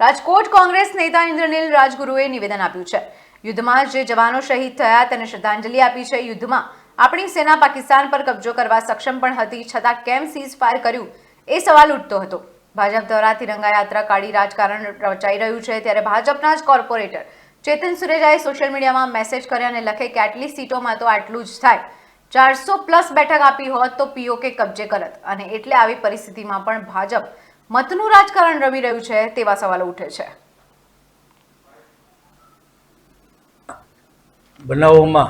રાજકોટ કોંગ્રેસ નેતા ઇન્દ્રનીલ રાજગુરુએ નિવેદન આપ્યું છે। યુદ્ધમાં જે જવાનો શહીદ થયા તેને શ્રદ્ધાંજલિ આપી છે। યુદ્ધમાં આપણી સેના પાકિસ્તાન પર કબજો કરવા સક્ષમ પણ હતી, છતાં કેમ સીઝ ફાયર કર્યું એ સવાલ ઉઠતો હતો। ભાજપ દ્વારા તિરંગા યાત્રા કાઢી રાજકારણ રચાઈ રહ્યું છે, ત્યારે ભાજપના જ કોર્પોરેટર ચેતન સુરેજાએ સોશિયલ મીડિયામાં મેસેજ કર્યા અને લખે કે આટલી સીટોમાં તો આટલું જ થાય, 400+ બેઠક આપી હોત તો પીઓકે કબજે કરત, અને એટલે આવી પરિસ્થિતિમાં પણ ભાજપ मतनु राजकारण रमी रह्यु छे तेवा सवालो उठे छे। बनावोमां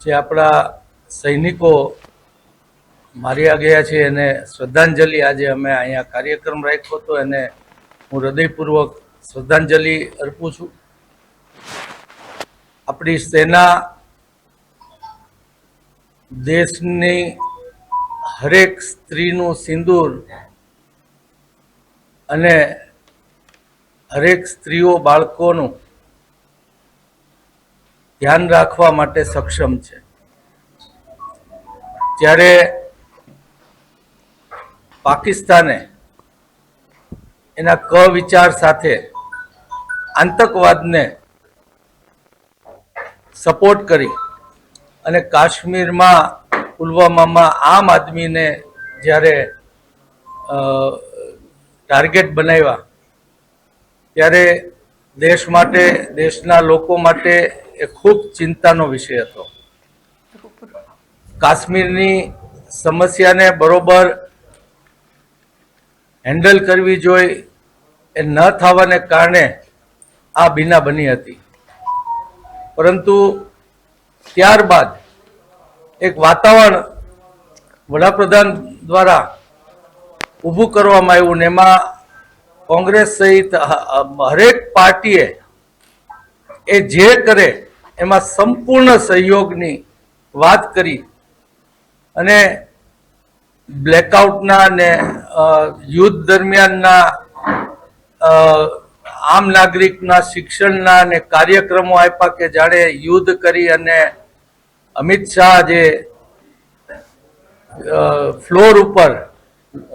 जे आपड़ा सैनिको मार्या गया छे एने श्रद्धांजलि आज अमे अहींया कार्यक्रम राख्यो तो एने हूँ हृदयपूर्वक श्रद्धांजलि अर्पू छूं। अपनी सेना देशनी हरेक स्त्रीनु सिंदूर अने हरेक स्त्रीओ बाळकोनु ध्यान राखवा माटे सक्षम छे। त्यारे पाकिस्ताने एना कविचार साथे आतंकवादने सपोर्ट करी अने काश्मीर में पुलवामा में आम आदमी ने ज्यारे टार्गेट बनाव्या त्यारे देश माटे देशना लोको माटे ए खूब चिंतानो विषय हतो। काश्मीरनी समस्या ने बरोबर हेन्डल करवी जोई ए न थवाने कारणे आ बीना बनी हती, परंतु त्यारबाद एक वातावरण वडाप्रधान द्वारा ऊभू करवामां आव्युं ने एमां कांग्रेस सहित हरेक पार्टीए ए जे करे एमां संपूर्ण सहयोगनी वात करी अने ब्लेकआउटना ने युद्ध दरमियानना आम नागरिकना शिक्षणना ने कार्यक्रमों आप्या के जाणे युद्ध करी अने अमित शाह जे फ्लोर पर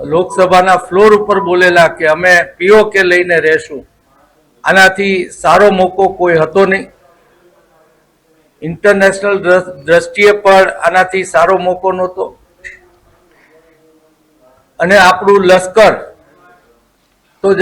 लोकसभा फ्लोर पर बोलेला कि अमे पीओके लईने रहेशुं, आनाथी सारो मोको कोई हतो नहीं। इंटरनेशनल दृष्टिए पर आनाथी सारो मोको नहोतो अने आपणुं लश्कर तो